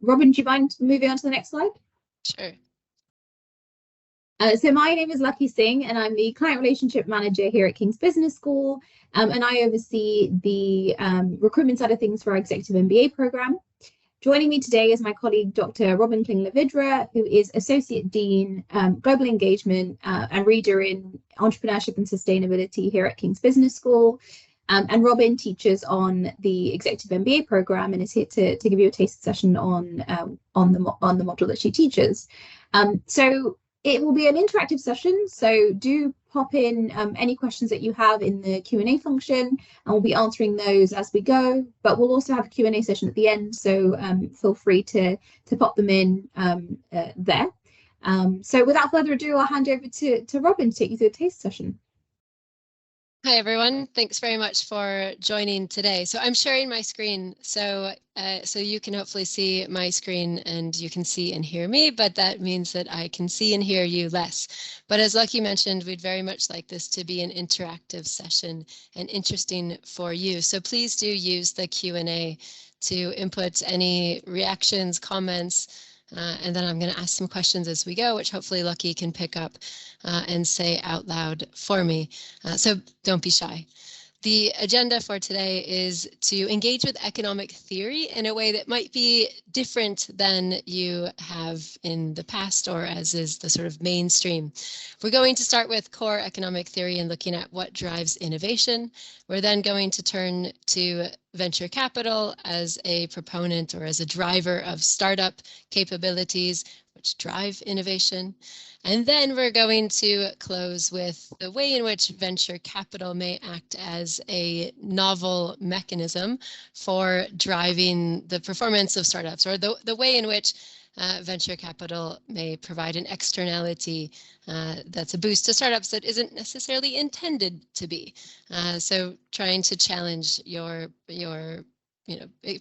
Robyn, do you mind moving on to the next slide? Sure. So my name is Lucky Singh, and I'm the Client Relationship Manager here at King's Business School, and I oversee the recruitment side of things for our Executive MBA program. Joining me today is my colleague, Dr. Robyn Klingler-Vidra, who is Associate Dean, Global Engagement and Reader in Entrepreneurship and Sustainability here at King's Business School. And Robyn teaches on the Executive MBA program and is here to give you a taste session on the module that she teaches. So it will be an interactive session, so do pop in any questions that you have in the Q&A function, and we'll be answering those as we go. But we'll also have a Q&A session at the end, so feel free to pop them in there. So without further ado, I'll hand over to Robyn to take you through the taste session. Hi, everyone. Thanks very much for joining today. So I'm sharing my screen, so you can hopefully see my screen and you can see and hear me, but that means that I can see and hear you less. But as Lucky mentioned, we'd very much like this to be an interactive session and interesting for you. So please do use the Q&A to input any reactions, comments, and then I'm going to ask some questions as we go, which hopefully Lucky can pick up and say out loud for me. So don't be shy. The agenda for today is to engage with economic theory in a way that might be different than you have in the past, or as is the sort of mainstream. We're going to start with core economic theory and looking at what drives innovation. We're then going to turn to venture capital as a proponent or as a driver of startup capabilities, which drive innovation. And then we're going to close with the way in which venture capital may act as a novel mechanism for driving the performance of startups, or the way in which venture capital may provide an externality that's a boost to startups that isn't necessarily intended to be. So trying to challenge your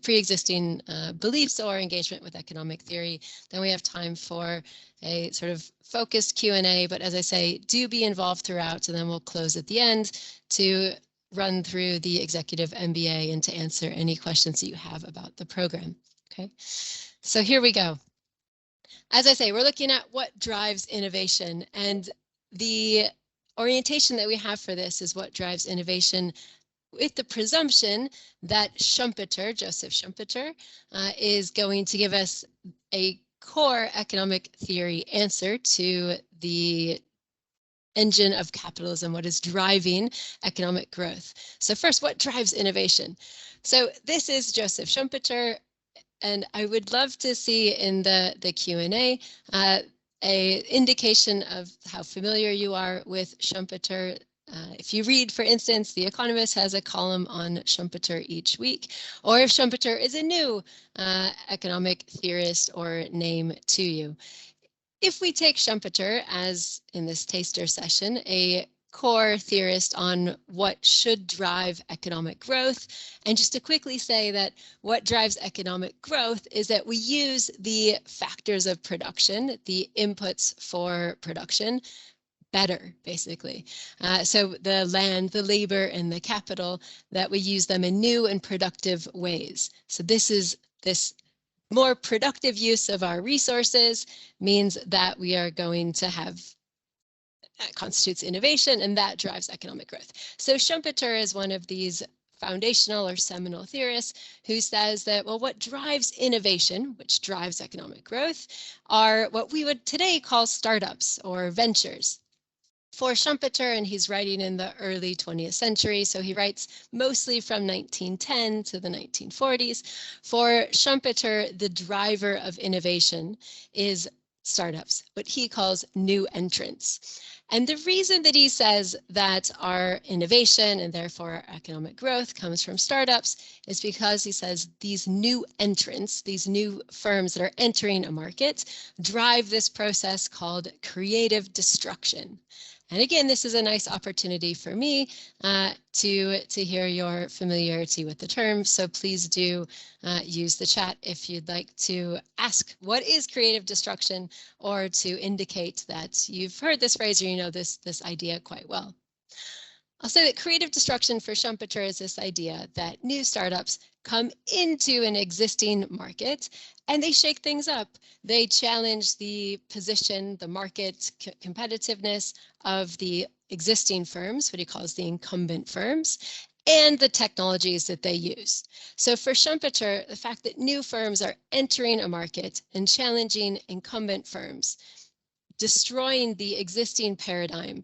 pre-existing beliefs or engagement with economic theory. Then we have time for a sort of focused Q&A, but as I say, do be involved throughout, and then we'll close at the end to run through the Executive MBA and to answer any questions that you have about the program. Okay, so here we go. As I say, we're looking at what drives innovation, and the orientation that we have for this is what drives innovation, with the presumption that Schumpeter, Joseph Schumpeter, is going to give us a core economic theory answer to the engine of capitalism, what is driving economic growth. So first, what drives innovation? So this is Joseph Schumpeter, and I would love to see in the Q&A a indication of how familiar you are with Schumpeter. If you read, for instance, The Economist has a column on Schumpeter each week, or if Schumpeter is a new economic theorist or name to you. If we take Schumpeter, as in this taster session, a core theorist on what should drive economic growth, and just to quickly say that what drives economic growth is that we use the factors of production, the inputs for production, better, basically. So the land, the labor, and the capital, that we use them in new and productive ways. So this more productive use of our resources means that we are going to have, that constitutes innovation, and that drives economic growth. So Schumpeter is one of these foundational or seminal theorists who says that, well, what drives innovation, which drives economic growth, are what we would today call startups or ventures. For Schumpeter, and he's writing in the early 20th century, so he writes mostly from 1910 to the 1940s. For Schumpeter, the driver of innovation is startups, what he calls new entrants. And the reason that he says that our innovation and therefore our economic growth comes from startups is because he says these new entrants, these new firms that are entering a market, drive this process called creative destruction. And again, this is a nice opportunity for me to hear your familiarity with the term. So please do use the chat if you'd like to ask what is creative destruction, or to indicate that you've heard this phrase or you know this idea quite well. I'll say that creative destruction for Schumpeter is this idea that new startups come into an existing market and they shake things up. They challenge the position, the market competitiveness of the existing firms, what he calls the incumbent firms, and the technologies that they use. So for Schumpeter, the fact that new firms are entering a market and challenging incumbent firms, destroying the existing paradigm,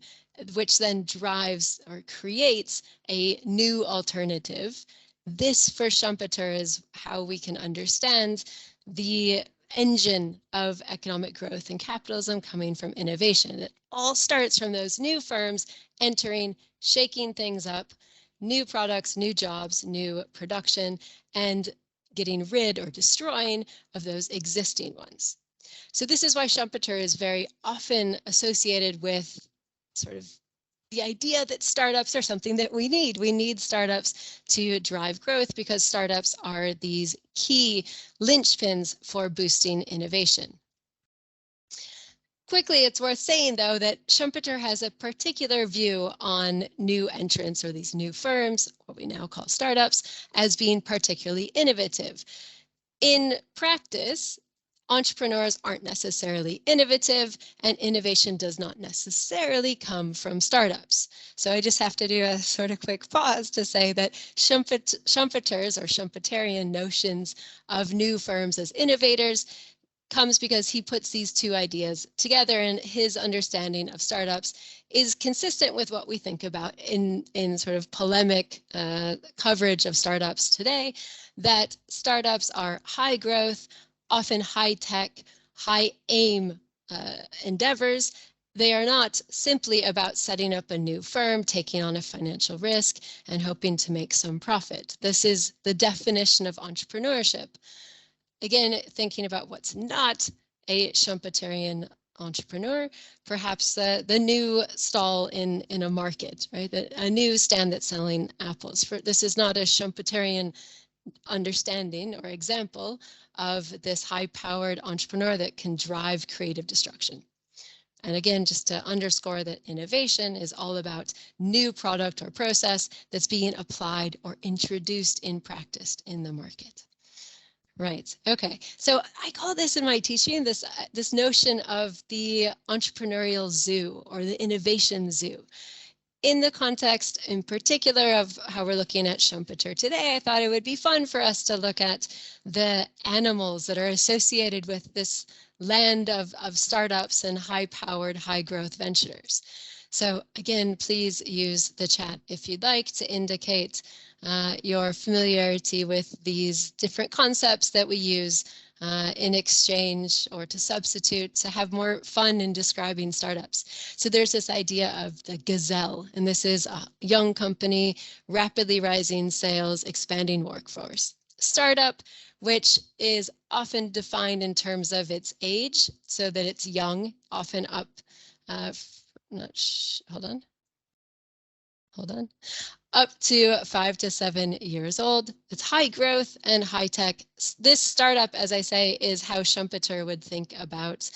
which then drives or creates a new alternative. This, for Schumpeter, is how we can understand the engine of economic growth and capitalism coming from innovation. It all starts from those new firms entering, shaking things up, new products, new jobs, new production, and getting rid or destroying of those existing ones. So this is why Schumpeter is very often associated with sort of the idea that startups are something that we need. We need startups to drive growth because startups are these key linchpins for boosting innovation. Quickly, it's worth saying, though, that Schumpeter has a particular view on new entrants or these new firms, what we now call startups, as being particularly innovative. In practice, entrepreneurs aren't necessarily innovative, and innovation does not necessarily come from startups. So I just have to do a sort of quick pause to say that Schumpeter's or Schumpeterian notions of new firms as innovators comes because he puts these two ideas together, and his understanding of startups is consistent with what we think about in sort of polemic coverage of startups today, that startups are high growth, often high tech, high aim endeavors. They are not simply about setting up a new firm, taking on a financial risk, and hoping to make some profit. This is the definition of entrepreneurship. Again, thinking about what's not a Schumpeterian entrepreneur, perhaps the new stall in a market, right? A new stand that's selling apples. This is not a Schumpeterian understanding or example of this high-powered entrepreneur that can drive creative destruction. And again, just to underscore that innovation is all about new product or process that's being applied or introduced in practice in the market. Right. Okay. So I call this in my teaching this notion of the entrepreneurial zoo or the innovation zoo. In the context in particular of how we're looking at Schumpeter today, I thought it would be fun for us to look at the animals that are associated with this land of startups and high-powered, high-growth ventures. So again, please use the chat if you'd like to indicate your familiarity with these different concepts that we use in exchange or to substitute to have more fun in describing startups. So there's this idea of the gazelle, and this is a young company, rapidly rising sales, expanding workforce. Startup, which is often defined in terms of its age, so that it's young, often up, hold on. Up to 5 to 7 years old. It's high growth and high tech. This startup, as I say, is how Schumpeter would think about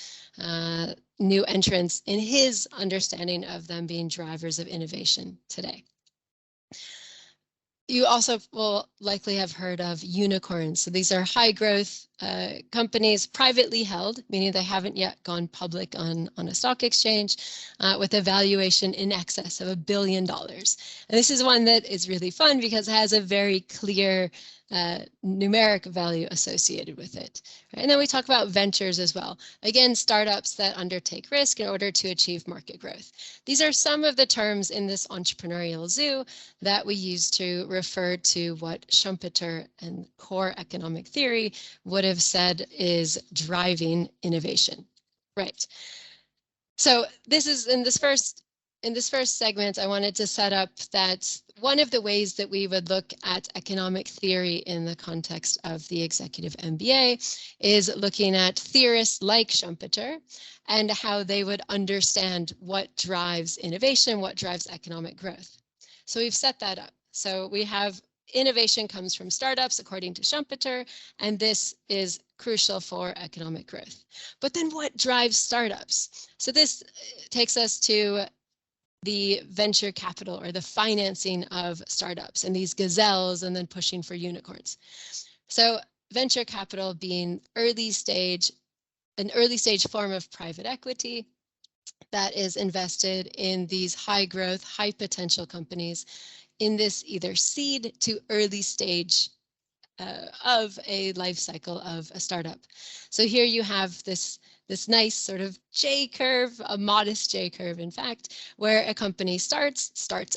new entrants in his understanding of them being drivers of innovation today. You also will likely have heard of unicorns. So these are high growth companies, privately held, meaning they haven't yet gone public on a stock exchange, with a valuation in excess of $1 billion. And this is one that is really fun because it has a very clear numeric value associated with it. Right? And then we talk about ventures as well. Again, startups that undertake risk in order to achieve market growth. These are some of the terms in this entrepreneurial zoo that we use to refer to what Schumpeter and core economic theory would have said is driving innovation. Right. So this is in this first segment, I wanted to set up that one of the ways that we would look at economic theory in the context of the executive MBA is looking at theorists like Schumpeter and how they would understand what drives innovation, what drives economic growth. So we've set that up. So we have innovation comes from startups, according to Schumpeter, and this is crucial for economic growth. But then what drives startups? So this takes us to the venture capital or the financing of startups and these gazelles and then pushing for unicorns. So venture capital being an early stage form of private equity that is invested in these high growth, high potential companies in this either seed to early stage of a life cycle of a startup. So here you have this nice sort of J curve, a modest J curve, in fact, where a company starts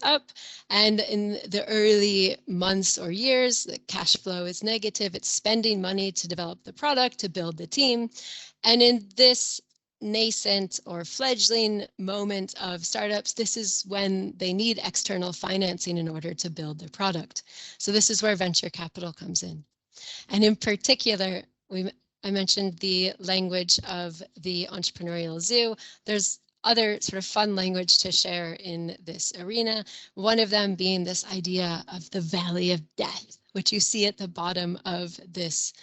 up, and in the early months or years, the cash flow is negative. It's spending money to develop the product, to build the team. And in this nascent or fledgling moment of startups, this is when they need external financing in order to build their product. So this is where venture capital comes in. And in particular, I mentioned the language of the Entrepreneurial Zoo. There's other sort of fun language to share in this arena, one of them being this idea of the Valley of Death, which you see at the bottom of this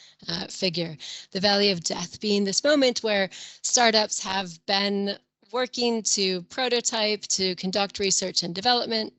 figure. The Valley of Death being this moment where startups have been working to prototype, to conduct research and development.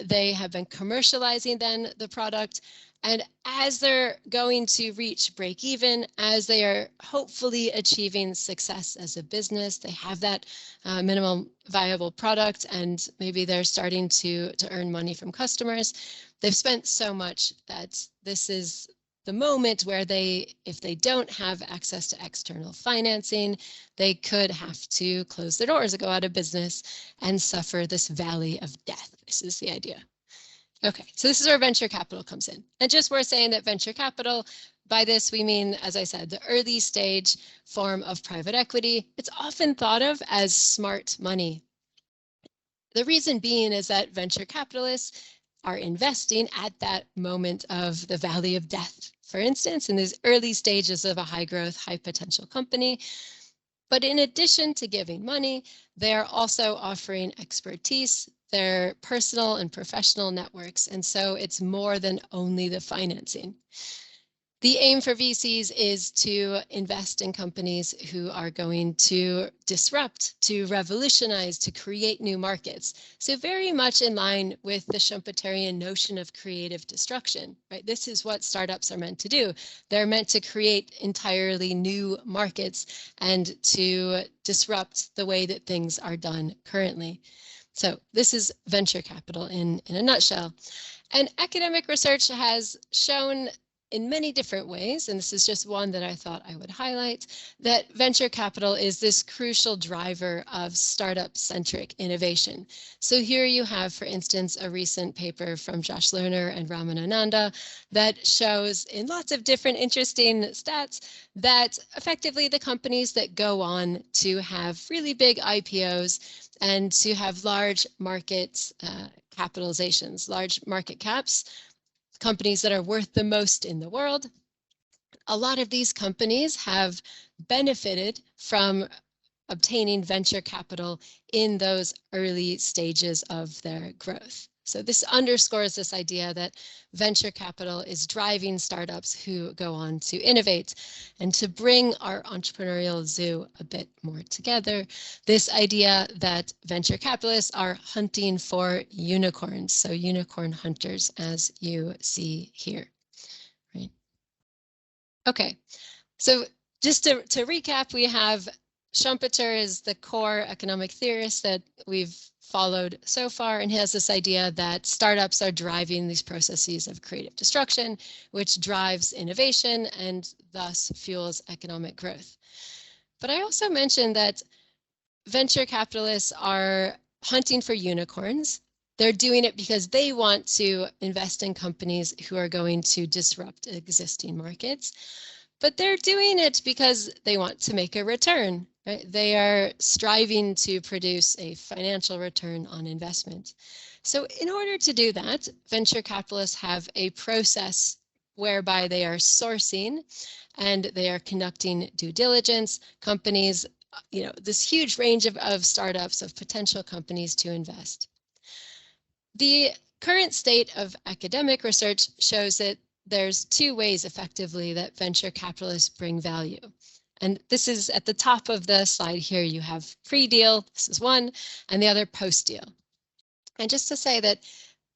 They have been commercializing then the product. And as they're going to reach break even, as they are hopefully achieving success as a business, they have that minimum viable product, and maybe they're starting to earn money from customers. They've spent so much that this is the moment where if they don't have access to external financing, they could have to close their doors or go out of business and suffer this valley of death. This is the idea. Okay, so this is where venture capital comes in. And just worth saying that venture capital, by this we mean, as I said, the early stage form of private equity. It's often thought of as smart money. The reason being is that venture capitalists are investing at that moment of the valley of death, for instance, in these early stages of a high growth, high potential company. But in addition to giving money, they are also offering expertise, their personal and professional networks. And so it's more than only the financing. The aim for VCs is to invest in companies who are going to disrupt, to revolutionize, to create new markets. So very much in line with the Schumpeterian notion of creative destruction, right? This is what startups are meant to do. They're meant to create entirely new markets and to disrupt the way that things are done currently. So this is venture capital in a nutshell. And academic research has shown in many different ways, and this is just one that I thought I would highlight, that venture capital is this crucial driver of startup-centric innovation. So here you have, for instance, a recent paper from Josh Lerner and Raman Ananda that shows in lots of different interesting stats that effectively the companies that go on to have really big IPOs and to have large market capitalizations, large market caps, companies that are worth the most in the world, a lot of these companies have benefited from obtaining venture capital in those early stages of their growth. So this underscores this idea that venture capital is driving startups who go on to innovate. And to bring our entrepreneurial zoo a bit more together, this idea that venture capitalists are hunting for unicorns, so unicorn hunters, as you see here, right? Okay, so just to recap, we have Schumpeter is the core economic theorist that we've followed so far, and he has this idea that startups are driving these processes of creative destruction, which drives innovation and thus fuels economic growth. But I also mentioned that venture capitalists are hunting for unicorns. They're doing it because they want to invest in companies who are going to disrupt existing markets. But they're doing it because they want to make a return, right? They are striving to produce a financial return on investment. So in order to do that, venture capitalists have a process whereby they are sourcing and they are conducting due diligence, companies, this huge range of startups, of potential companies to invest. The current state of academic research shows that there's two ways effectively that venture capitalists bring value. And this is at the top of the slide here, you have pre-deal, this is one, and the other post-deal. And just to say that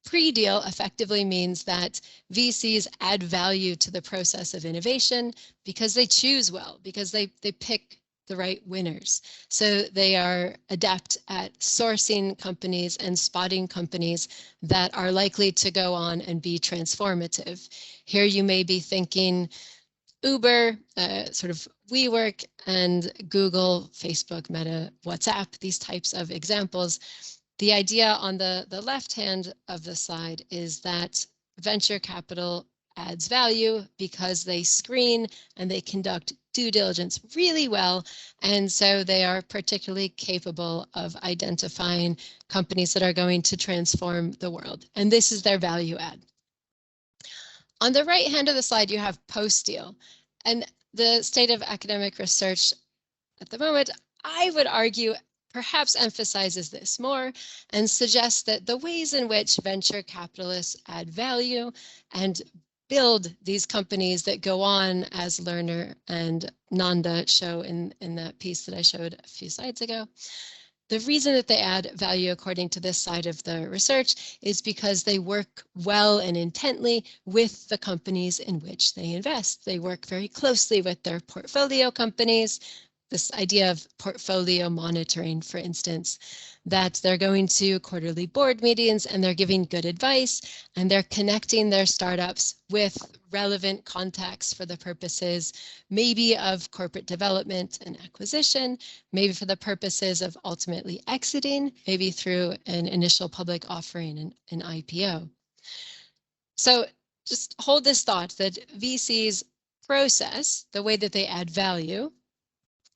pre-deal effectively means that VCs add value to the process of innovation because they choose well, because they pick the right winners. So they are adept at sourcing companies and spotting companies that are likely to go on and be transformative. Here you may be thinking Uber, sort of WeWork, and Google, Facebook, Meta, WhatsApp, these types of examples. The idea on the left hand of the slide is that venture capital adds value because they screen and they conduct due diligence really well. And so they are particularly capable of identifying companies that are going to transform the world. And this is their value add. On the right hand of the slide, you have post-deal. And the state of academic research at the moment, I would argue, perhaps emphasizes this more and suggests that the ways in which venture capitalists add value and build these companies that go on, as Lerner and Nanda show in that piece that I showed a few slides ago. The reason that they add value, according to this side of the research, is because they work well and intently with the companies in which they invest. They work very closely with their portfolio companies. This idea of portfolio monitoring, for instance, that they're going to quarterly board meetings and they're giving good advice and they're connecting their startups with relevant contacts for the purposes maybe of corporate development and acquisition, maybe for the purposes of ultimately exiting, maybe through an initial public offering, an IPO. So just hold this thought that VCs process the way that they add value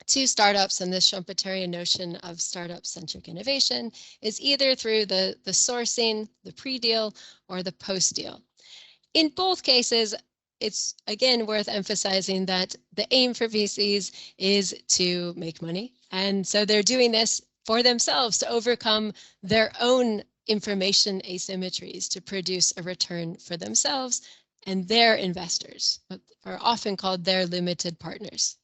to startups, and this Schumpeterian notion of startup-centric innovation is either through the sourcing, the pre-deal, or the post-deal. In both cases, it's again worth emphasizing that the aim for VCs is to make money. And so they're doing this for themselves to overcome their own information asymmetries to produce a return for themselves and their investors, what are often called their limited partners.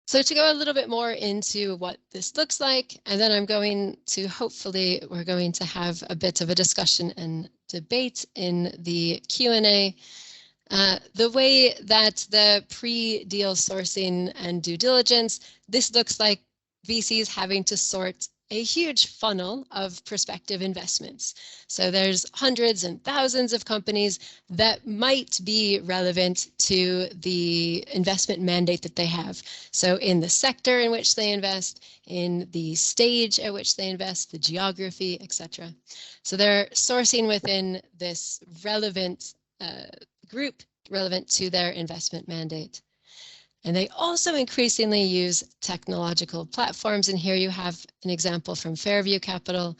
So to go a little bit more into what this looks like, and then I'm going to, hopefully, we're going to have a bit of a discussion and debate in the Q&A. The way that the pre-deal sourcing and due diligence, this looks like VCs having to sort a huge funnel of prospective investments. So there's hundreds and thousands of companies that might be relevant to the investment mandate that they have. So in the sector in which they invest, in the stage at which they invest, the geography, etc. So they're sourcing within this relevant group relevant to their investment mandate. And they also increasingly use technological platforms. And here you have an example from Fairview Capital,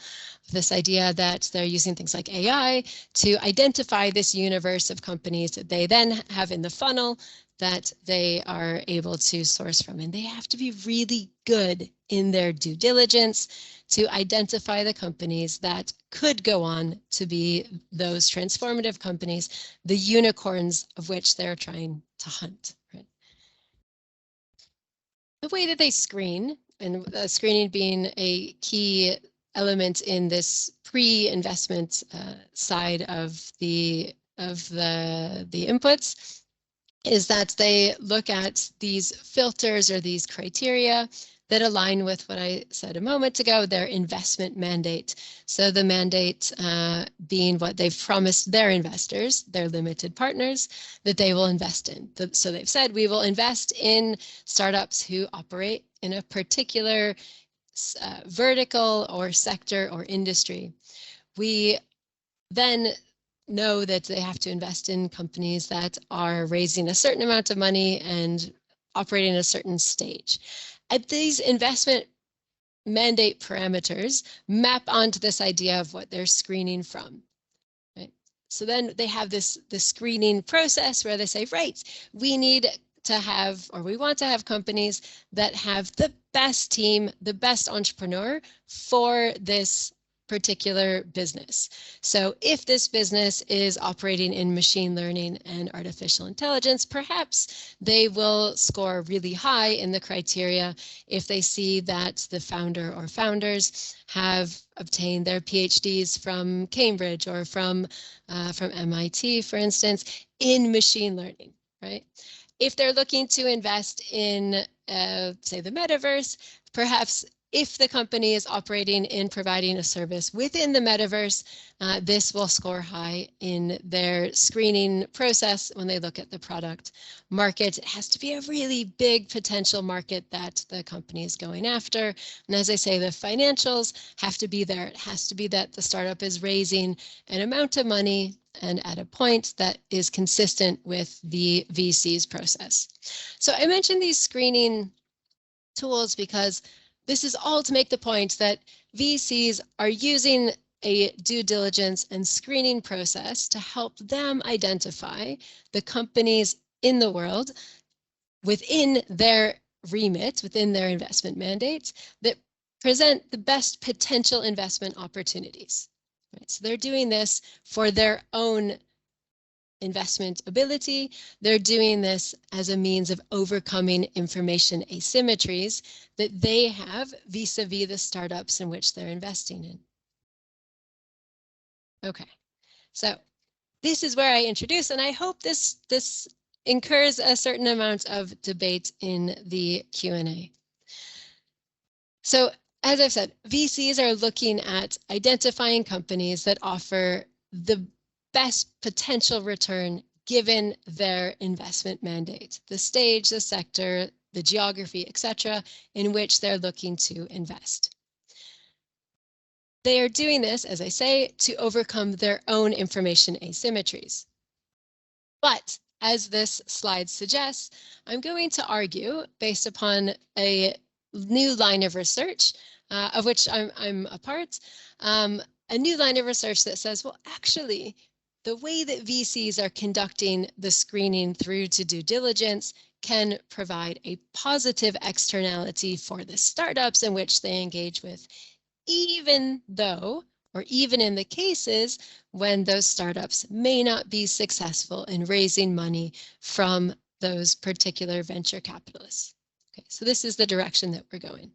this idea that they're using things like AI to identify this universe of companies that they then have in the funnel that they are able to source from. And they have to be really good in their due diligence to identify the companies that could go on to be those transformative companies, the unicorns of which they're trying to hunt. Right? The way that they screen, and screening being a key element in this pre-investment side of the inputs, is that they look at these filters or these criteria that align with what I said a moment ago, their investment mandate. So the mandate being what they've promised their investors, their limited partners, that they will invest in. So they've said, we will invest in startups who operate in a particular vertical or sector or industry. We then know that they have to invest in companies that are raising a certain amount of money and operating at a certain stage. And these investment mandate parameters map onto this idea of what they're screening from. Right? So then they have this screening process where they say, right, we need to have, or we want to have companies that have the best team, the best entrepreneur for this particular business. So if this business is operating in machine learning and artificial intelligence, perhaps they will score really high in the criteria if they see that the founder or founders have obtained their PhDs from Cambridge or from MIT, for instance, in machine learning, right? If they're looking to invest in, say, the metaverse, perhaps if the company is operating in providing a service within the metaverse, this will score high in their screening process when they look at the product market. It has to be a really big potential market that the company is going after. And as I say, the financials have to be there. It has to be that the startup is raising an amount of money and at a point that is consistent with the VC's process. So I mentioned these screening tools because this is all to make the point that VCs are using a due diligence and screening process to help them identify the companies in the world within their remit, within their investment mandates, that present the best potential investment opportunities. Right? So they're doing this for their own investment ability. They're doing this as a means of overcoming information asymmetries that they have vis-a-vis the startups in which they're investing in. Okay, so this is where I introduce, and I hope this incurs a certain amount of debate in the Q&A. So as I've said, VCs are looking at identifying companies that offer the best potential return given their investment mandate, the stage, the sector, the geography, etc., in which they're looking to invest. They are doing this, as I say, to overcome their own information asymmetries. But as this slide suggests, I'm going to argue, based upon a new line of research, of which I'm a part, a new line of research that says, well, actually, the way that VCs are conducting the screening through to due diligence can provide a positive externality for the startups in which they engage with, even though, or even in the cases when those startups may not be successful in raising money from those particular venture capitalists. Okay, so this is the direction that we're going.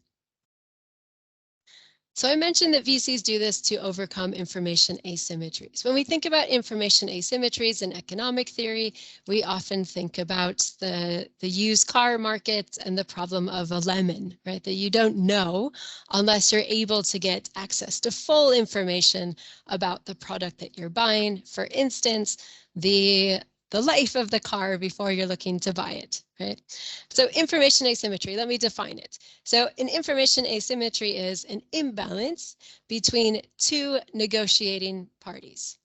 So I mentioned that VCs do this to overcome information asymmetries. When we think about information asymmetries in economic theory, we often think about the used car market and the problem of a lemon, right? That you don't know unless you're able to get access to full information about the product that you're buying. For instance, the life of the car before you're looking to buy it, right? So information asymmetry, let me define it. So an information asymmetry is an imbalance between two negotiating parties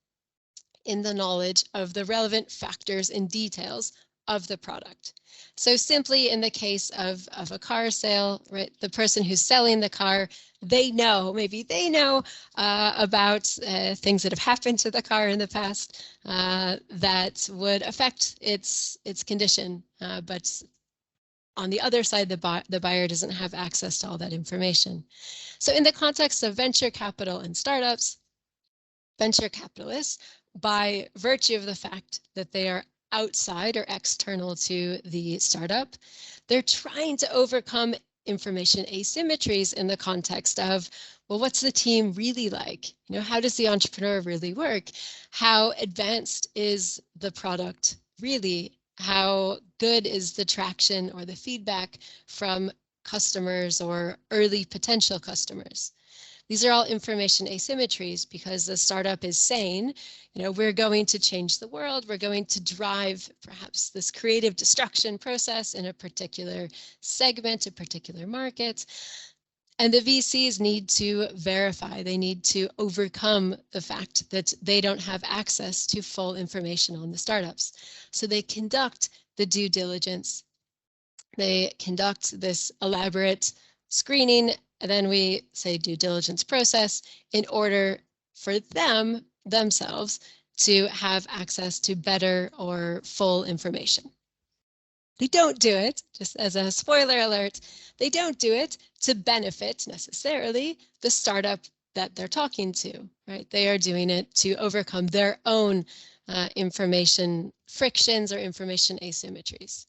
in the knowledge of the relevant factors and details of the product. So simply in the case of a car sale, right, the person who's selling the car, maybe they know about things that have happened to the car in the past that would affect its condition, but on the other side, the buyer doesn't have access to all that information. So in the context of venture capital and startups, venture capitalists, by virtue of the fact that they are outside or external to the startup, they're trying to overcome information asymmetries in the context of, well, what's the team really like? You know, how does the entrepreneur really work? How advanced is the product really? How good is the traction or the feedback from customers or early potential customers? These are all information asymmetries because the startup is saying, you know, we're going to change the world. We're going to drive perhaps this creative destruction process in a particular segment, a particular market. And the VCs need to verify, they need to overcome the fact that they don't have access to full information on the startups. So they conduct the due diligence. They conduct this elaborate screening, and then we say due diligence process in order for themselves to have access to better or full information. They don't do it, just as a spoiler alert, they don't do it to benefit necessarily the startup that they're talking to, right? They are doing it to overcome their own information frictions or information asymmetries.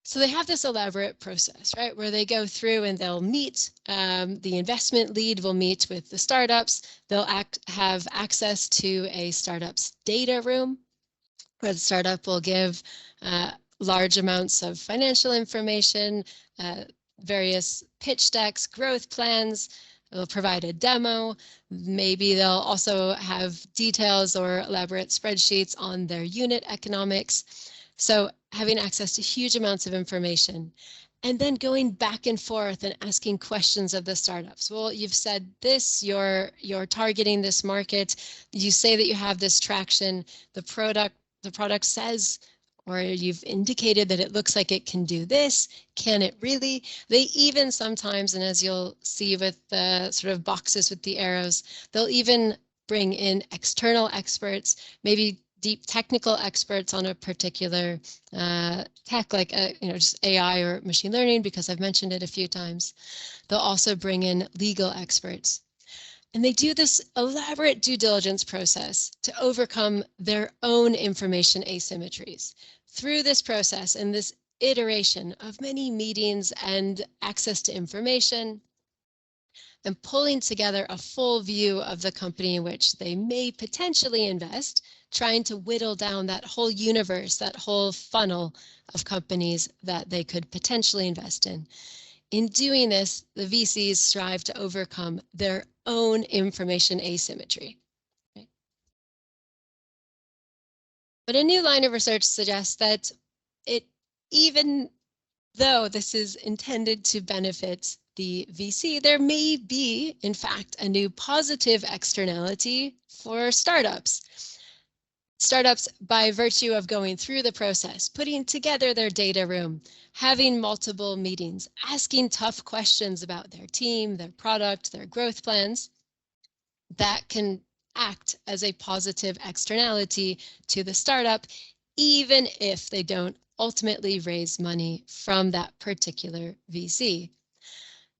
So they have this elaborate process, right, where they go through and they'll meet, the investment lead will meet with the startups. They'll have access to a startup's data room, where the startup will give large amounts of financial information, various pitch decks, growth plans. They'll provide a demo. Maybe they'll also have details or elaborate spreadsheets on their unit economics. So having access to huge amounts of information, and then going back and forth and asking questions of the startups. Well, you've said this, you're targeting this market. You say that you have this traction. The product says, or you've indicated that it looks like it can do this. Can it really? They even sometimes, and as you'll see with the sort of boxes with the arrows, they'll even bring in external experts, maybe deep technical experts on a particular tech, like just AI or machine learning, because I've mentioned it a few times. They'll also bring in legal experts. And they do this elaborate due diligence process to overcome their own information asymmetries. Through this process and this iteration of many meetings and access to information, and pulling together a full view of the company in which they may potentially invest, trying to whittle down that whole universe, that whole funnel of companies that they could potentially invest in. In doing this, the VCs strive to overcome their own information asymmetry. Right? But a new line of research suggests that even though this is intended to benefit the VC, there may be, in fact, a new positive externality for startups. Startups, by virtue of going through the process, putting together their data room, having multiple meetings, asking tough questions about their team, their product, their growth plans, that can act as a positive externality to the startup, even if they don't ultimately raise money from that particular VC.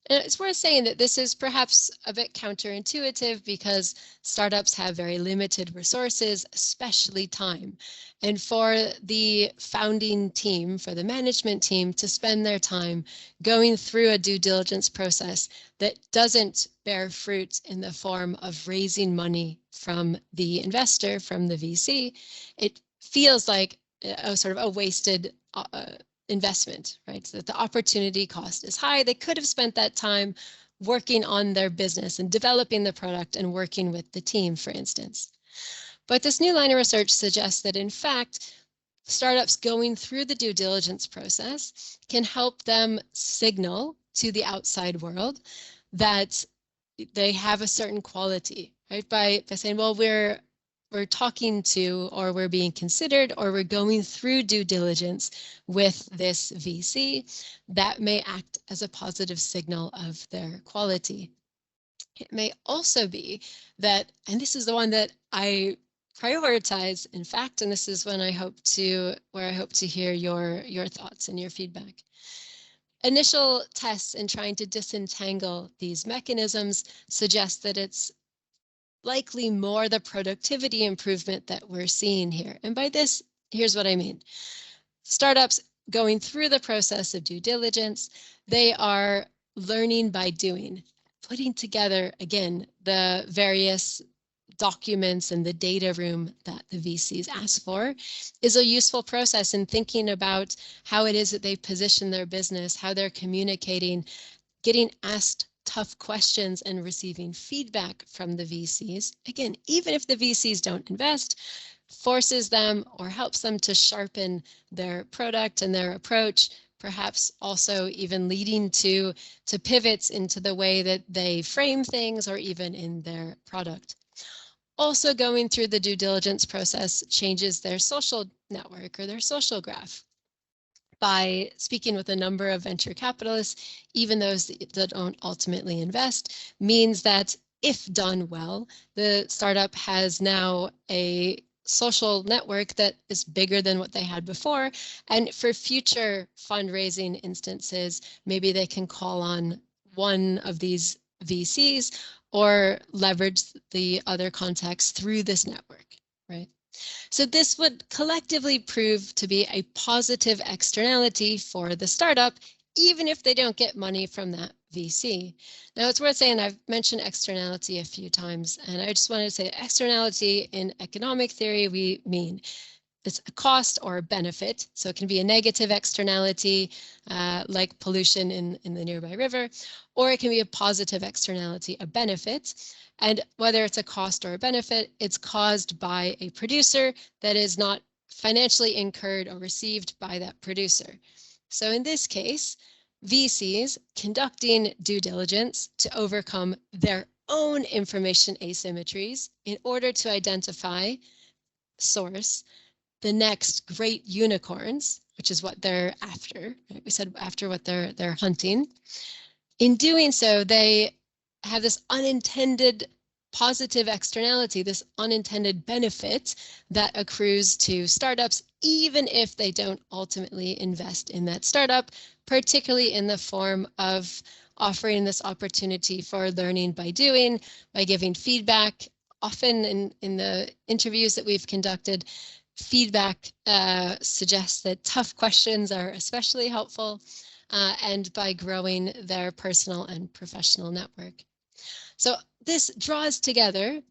And it's worth saying that this is perhaps a bit counterintuitive because startups have very limited resources, especially time. And for the founding team, for the management team to spend their time going through a due diligence process that doesn't bear fruit in the form of raising money from the investor, from the VC, it feels like a sort of a wasted investment, right? So that the opportunity cost is high. They could have spent that time working on their business and developing the product and working with the team, for instance. But this new line of research suggests that, in fact, startups going through the due diligence process can help them signal to the outside world that they have a certain quality, right? By saying, well, we're talking to, or we're being considered, or we're going through due diligence with this VC, that may act as a positive signal of their quality. It may also be that, and this is the one that I prioritize, in fact, and this is when where I hope to hear your thoughts and your feedback. Initial tests in trying to disentangle these mechanisms suggest that it's likely more the productivity improvement that we're seeing here. And by this, here's what I mean. Startups going through the process of due diligence, they are learning by doing, putting together, again, the various documents and the data room that the VCs ask for is a useful process in thinking about how it is that they position their business, how they're communicating, getting asked tough questions and receiving feedback from the VCs. Again, even if the VCs don't invest, forces them or helps them to sharpen their product and their approach, perhaps also even leading to pivots into the way that they frame things or even in their product. Also, going through the due diligence process changes their social network or their social graph. By speaking with a number of venture capitalists, even those that don't ultimately invest, means that if done well, the startup has now a social network that is bigger than what they had before. And for future fundraising instances, maybe they can call on one of these VCs or leverage the other contacts through this network, right? So this would collectively prove to be a positive externality for the startup, even if they don't get money from that VC. Now it's worth saying, I've mentioned externality a few times, and I just wanted to say externality in economic theory, we mean it's a cost or a benefit. So it can be a negative externality, like pollution in the nearby river, or it can be a positive externality, a benefit. And whether it's a cost or a benefit, it's caused by a producer that is not financially incurred or received by that producer. So in this case, VCs conducting due diligence to overcome their own information asymmetries in order to identify, source, the next great unicorns, which is what they're after. Right? We said after what they're hunting. In doing so, they have this unintended positive externality, this unintended benefit that accrues to startups, even if they don't ultimately invest in that startup, particularly in the form of offering this opportunity for learning by doing, by giving feedback. Often in the interviews that we've conducted, feedback suggests that tough questions are especially helpful, and by growing their personal and professional network. So this draws together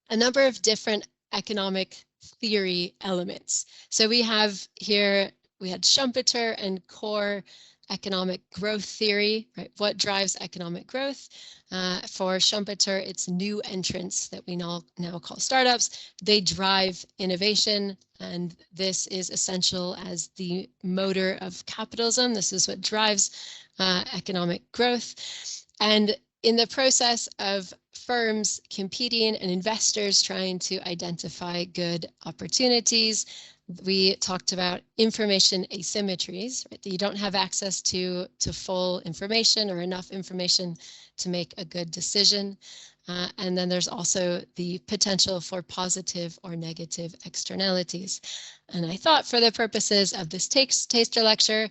a number of different economic theory elements. So we have here, we had Schumpeter and core economic growth theory, right? What drives economic growth? For Schumpeter, it's new entrants that we now call startups. They drive innovation, and this is essential as the motor of capitalism. This is what drives economic growth. And in the process of firms competing and investors trying to identify good opportunities, we talked about information asymmetries, right? That you don't have access to full information or enough information to make a good decision. And then there's also the potential for positive or negative externalities. And I thought for the purposes of this taster lecture,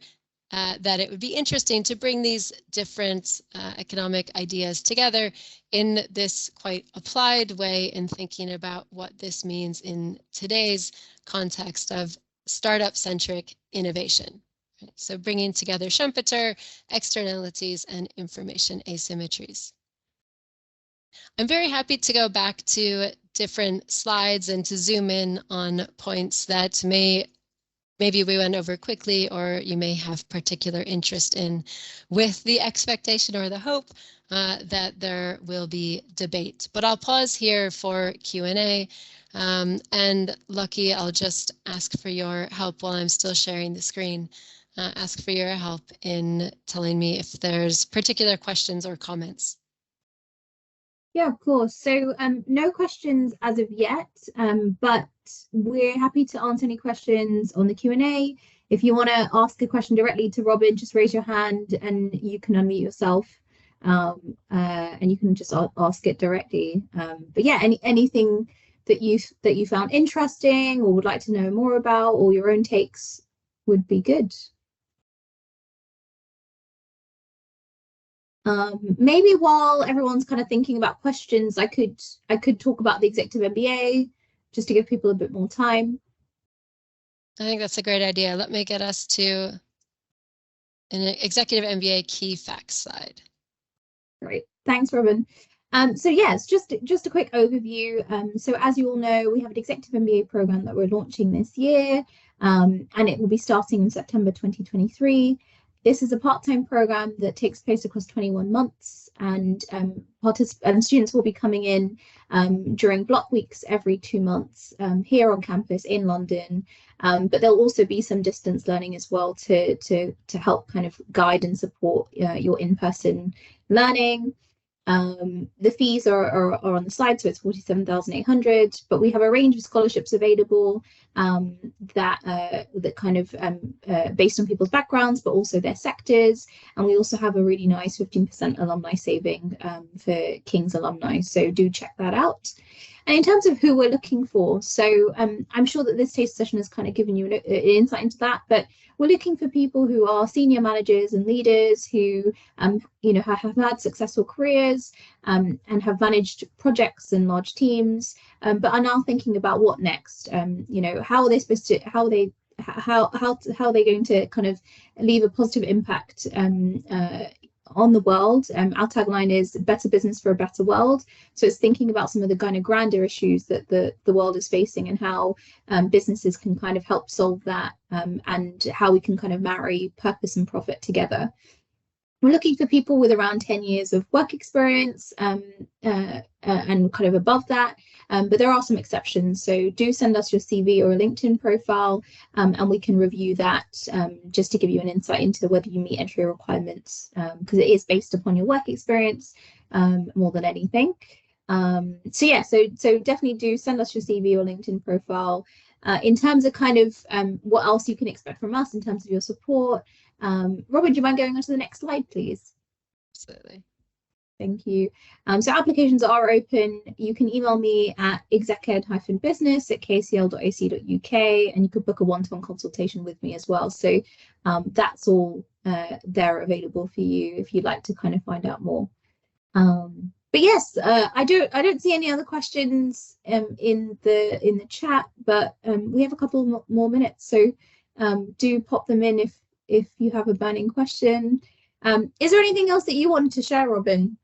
that it would be interesting to bring these different economic ideas together in this quite applied way in thinking about what this means in today's context of startup-centric innovation. Right? So bringing together Schumpeter, externalities, and information asymmetries. I'm very happy to go back to different slides and to zoom in on points that maybe we went over quickly, or you may have particular interest in, with the expectation or the hope that there will be debate. But I'll pause here for Q&A, and Lucky, I'll just ask for your help while I'm still sharing the screen. Ask for your help in telling me if there's particular questions or comments. Yeah, of course. So no questions as of yet, but we're happy to answer any questions on the Q&A. If you want to ask a question directly to Robyn, just raise your hand and you can unmute yourself, and you can just ask it directly. But yeah, anything that you found interesting or would like to know more about, or your own takes would be good. Maybe while everyone's kind of thinking about questions, I could talk about the executive MBA just to give people a bit more time. I think that's a great idea. Let me get us to an executive MBA key facts slide. Great, thanks, Robyn. So yes, just a quick overview. So as you all know, we have an executive MBA program that we're launching this year, and it will be starting in September 2023. This is a part-time program that takes place across 21 months, and students will be coming in during block weeks every 2 months here on campus in London. But there'll also be some distance learning as well to help kind of guide and support your in-person learning. The fees are on the slide, so it's 47,800, but we have a range of scholarships available that kind of based on people's backgrounds, but also their sectors. And we also have a really nice 15% alumni saving for King's alumni, so do check that out. And in terms of who we're looking for, so I'm sure that this taste session has kind of given you an insight into that, but we're looking for people who are senior managers and leaders who, you know, have had successful careers and have managed projects and large teams, but are now thinking about what next. You know, how are they supposed to, how are they going to kind of leave a positive impact on the world. Our tagline is better business for a better world. So it's thinking about some of the kind of grander issues that the world is facing and how businesses can kind of help solve that, and how we can kind of marry purpose and profit together. We're looking for people with around 10 years of work experience and kind of above that. But there are some exceptions. So do send us your CV or a LinkedIn profile, and we can review that just to give you an insight into whether you meet entry requirements, because it is based upon your work experience more than anything. So yeah, so definitely do send us your CV or LinkedIn profile. In terms of kind of what else you can expect from us in terms of your support, Robyn, do you mind going on to the next slide, please? Absolutely. Thank you. So applications are open. You can email me at execed-business@kcl.ac.uk, and you could book a one-to-one consultation with me as well. So that's all there available for you if you'd like to kind of find out more. But yes, I don't see any other questions in the chat, but we have a couple more minutes, so do pop them in if you have a burning question. Is there anything else that you wanted to share, Robyn?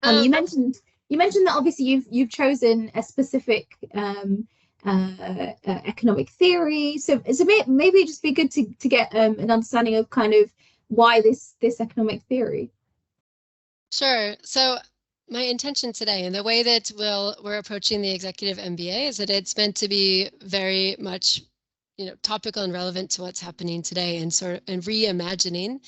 You mentioned that obviously you've chosen a specific economic theory, so maybe it'd just be good to get an understanding of kind of why this economic theory. Sure. So my intention today and the way that we're approaching the executive MBA is that it's meant to be very much, you know, topical and relevant to what's happening today, and reimagining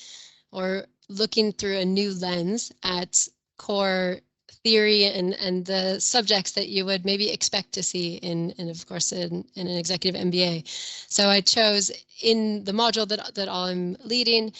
or looking through a new lens at core theory and the subjects that you would maybe expect to see in of course in an executive MBA. So I chose in the module that I'm leading,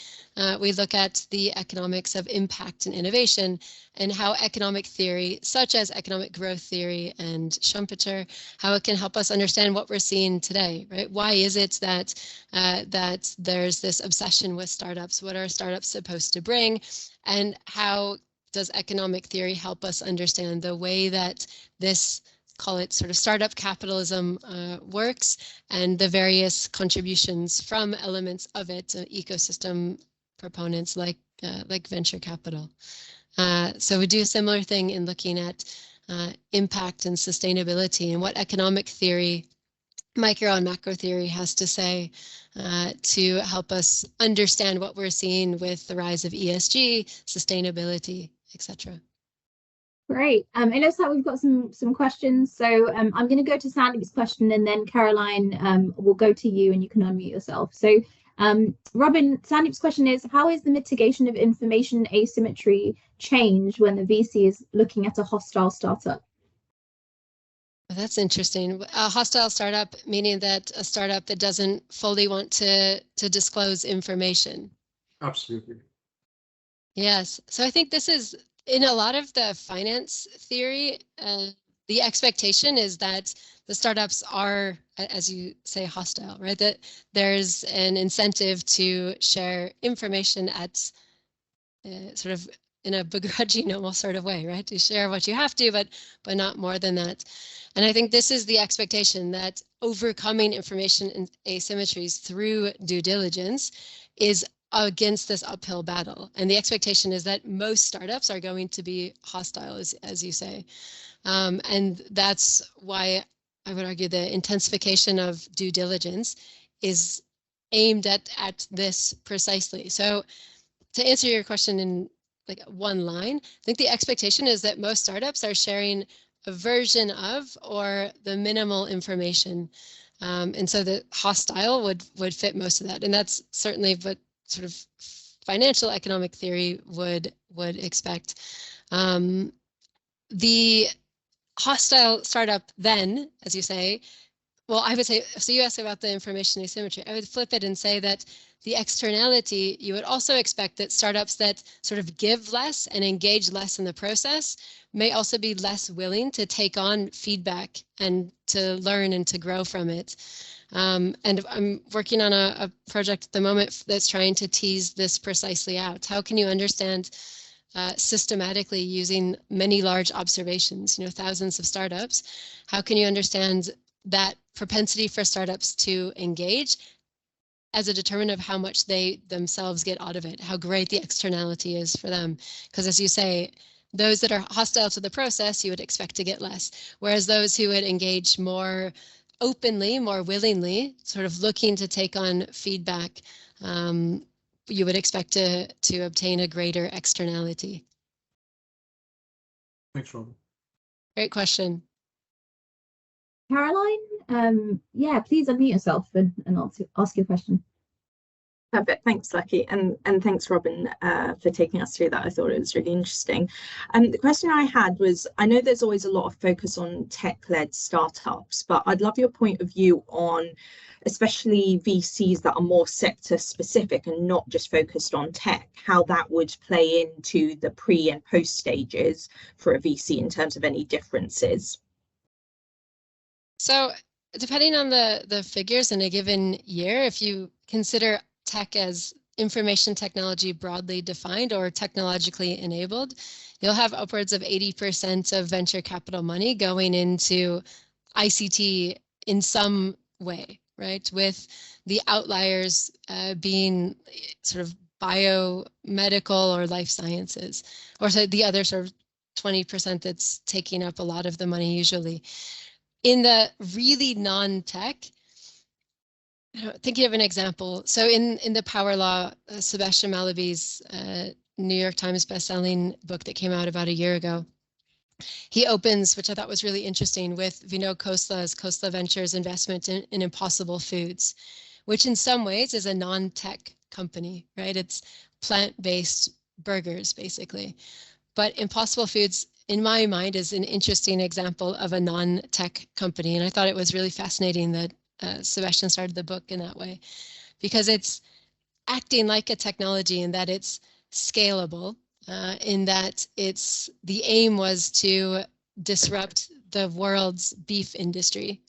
we look at the economics of impact and innovation, and how economic theory such as economic growth theory and Schumpeter, how it can help us understand what we're seeing today, right? Why is it that that there's this obsession with startups? What are startups supposed to bring? And how does economic theory help us understand the way that this, call it sort of startup capitalism, works, and the various contributions from elements of it, ecosystem proponents like venture capital. So we do a similar thing in looking at impact and sustainability and what economic theory, micro and macro theory, has to say to help us understand what we're seeing with the rise of ESG, sustainability, etc. Great. It looks like we've got some questions. So I'm going to go to Sandy's question, and then Caroline will go to you, and you can unmute yourself. So Robyn, Sandeep's question is, how is the mitigation of information asymmetry change when the VC is looking at a hostile startup? That's interesting. A hostile startup, meaning that a startup that doesn't fully want to disclose information. Absolutely. Yes. So I think this is, in a lot of the finance theory, the expectation is that the startups are, as you say, hostile, right? That there's an incentive to share information at sort of in a begrudging almost sort of way, right? To share what you have to, but not more than that. And I think this is the expectation, that overcoming information asymmetries through due diligence is against this uphill battle. And the expectation is that most startups are going to be hostile, as you say. And that's why I would argue the intensification of due diligence is aimed at this precisely. So to answer your question in like one line, I think the expectation is that most startups are sharing a version of or the minimal information. And so the hostile would fit most of that. And that's certainly what sort of financial economic theory would expect. The hostile startup then, as you say, well, I would say, so you asked about the information asymmetry. I would flip it and say that the externality, you would also expect that startups that sort of give less and engage less in the process may also be less willing to take on feedback and to learn and to grow from it. And I'm working on a project at the moment that's trying to tease this precisely out. How can you understand systematically using many large observations, thousands of startups, how can you understand that propensity for startups to engage as a determinant of how much they themselves get out of it, how great the externality is for them? Because as you say, those that are hostile to the process, you would expect to get less, whereas those who would engage more openly, more willingly, sort of looking to take on feedback, you would expect to obtain a greater externality. Thanks, Robyn. Great question. Caroline, yeah, please unmute yourself and ask your question. Perfect. Thanks, Lucky. And thanks, Robyn, for taking us through that. I thought it was really interesting. The question I had was, I know there's always a lot of focus on tech-led startups, but I'd love your point of view on especially VCs that are more sector specific and not just focused on tech, how that would play into the pre and post stages for a VC in terms of any differences. So depending on the figures in a given year, if you consider tech as information technology broadly defined or technologically enabled, you'll have upwards of 80% of venture capital money going into ICT in some way, right? With the outliers being sort of biomedical or life sciences, or so the other sort of 20% that's taking up a lot of the money usually. In the really non-tech, thinking of an example, so in the Power Law, Sebastian Malaby's New York Times bestselling book that came out about a year ago, he opens, which I thought was really interesting, with Vinod Khosla's Khosla Ventures investment in Impossible Foods, which in some ways is a non-tech company, right? It's plant-based burgers, basically. But Impossible Foods, in my mind, is an interesting example of a non-tech company. And I thought it was really fascinating that Sebastian started the book in that way, because it's acting like a technology in that it's scalable, in that the aim was to disrupt the world's beef industry.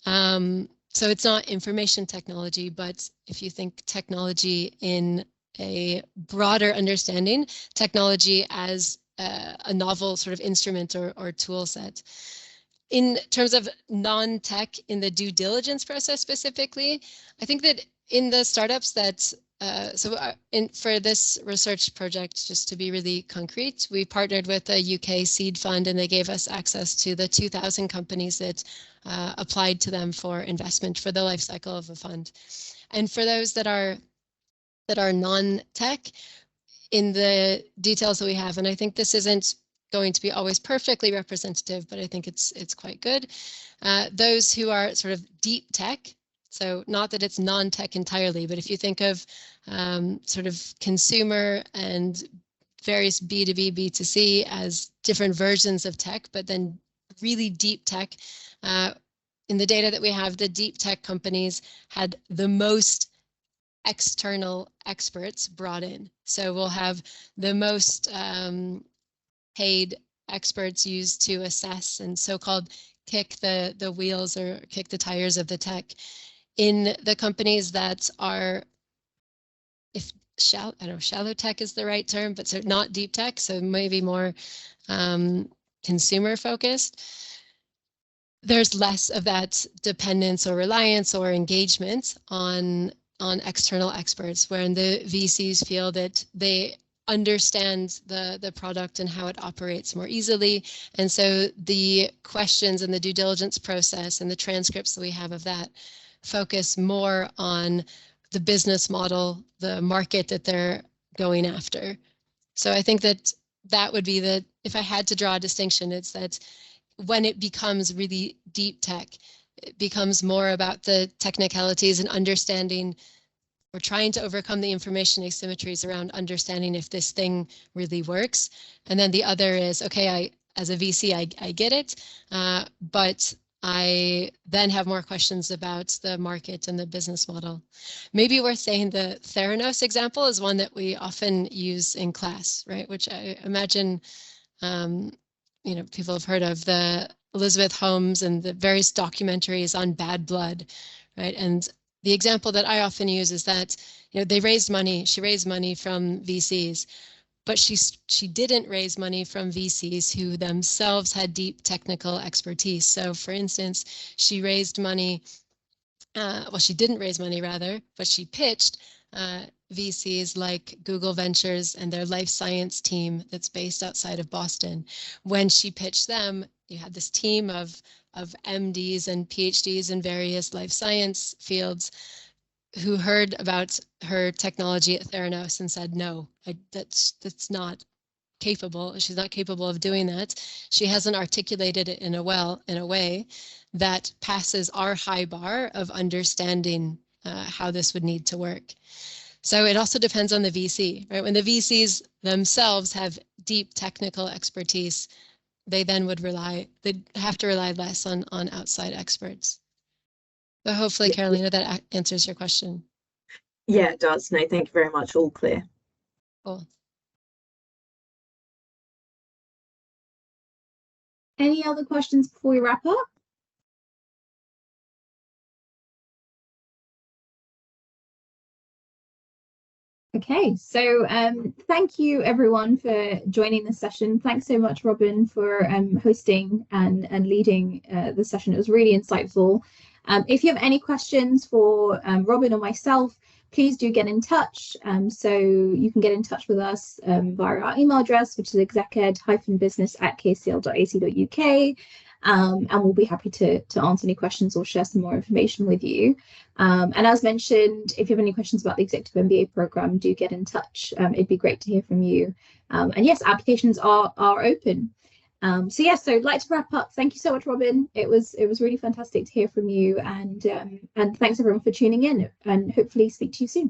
So it's not information technology, but if you think technology in a broader understanding, technology as a novel sort of instrument or tool set. In terms of non-tech in the due diligence process specifically, I think that in the startups that, for this research project, just to be really concrete, we partnered with a UK seed fund and they gave us access to the 2,000 companies that applied to them for investment for the life cycle of the fund. And for those that are non-tech, in the details that we have, and I think this isn't going to be always perfectly representative, but I think it's quite good. Those who are sort of deep tech, so not that it's non-tech entirely, but if you think of sort of consumer and various B2B, B2C as different versions of tech, but then really deep tech, in the data that we have, the deep tech companies had the most external experts brought in. So we'll have the most paid experts used to assess and so-called kick the wheels or kick the tires of the tech. In the companies that are, shallow tech is the right term, but so not deep tech, so maybe more consumer focused, there's less of that dependence or reliance or engagement on external experts, wherein the VCs feel that they understand the product and how it operates more easily. And so the questions and the due diligence process and the transcripts that we have of that focus more on the business model, the market that they're going after. So I think that would be if I had to draw a distinction, it's that when it becomes really deep tech, it becomes more about the technicalities and understanding or trying to overcome the information asymmetries around understanding if this thing really works. And then the other is, okay, as a VC, I get it, but I then have more questions about the market and the business model. Maybe worth saying the Theranos example is one that we often use in class, right? Which I imagine, you know, people have heard of, the Elizabeth Holmes and the various documentaries on bad blood, right? And the example that I often use is that, you know, they raised money, she raised money from VCs, but she didn't raise money from VCs who themselves had deep technical expertise. So for instance, she raised money, well, she didn't raise money rather, but she pitched VCs like Google Ventures and their life science team that's based outside of Boston. When she pitched them, you had this team of MDs and PhDs in various life science fields who heard about her technology at Theranos and said, no, that's not capable. She's not capable of doing that. She hasn't articulated it in a way that passes our high bar of understanding how this would need to work. So it also depends on the VC, right? When the VCs themselves have deep technical expertise, they then they'd have to rely less on outside experts. So hopefully, Carolina, that answers your question. Yeah, it does. No, thank you very much. All clear. Cool. Any other questions before we wrap up? Okay, so thank you everyone for joining the session. Thanks so much, Robyn, for hosting and leading the session. It was really insightful. If you have any questions for Robyn or myself, please do get in touch. So you can get in touch with us via our email address, which is execed-business@kcl.ac.uk. And we'll be happy to answer any questions or share some more information with you. And as mentioned, if you have any questions about the Executive MBA program, do get in touch. It'd be great to hear from you. And yes, applications are open. So yes, so I'd like to wrap up. Thank you so much, Robyn. It was really fantastic to hear from you, and thanks everyone for tuning in, and hopefully speak to you soon.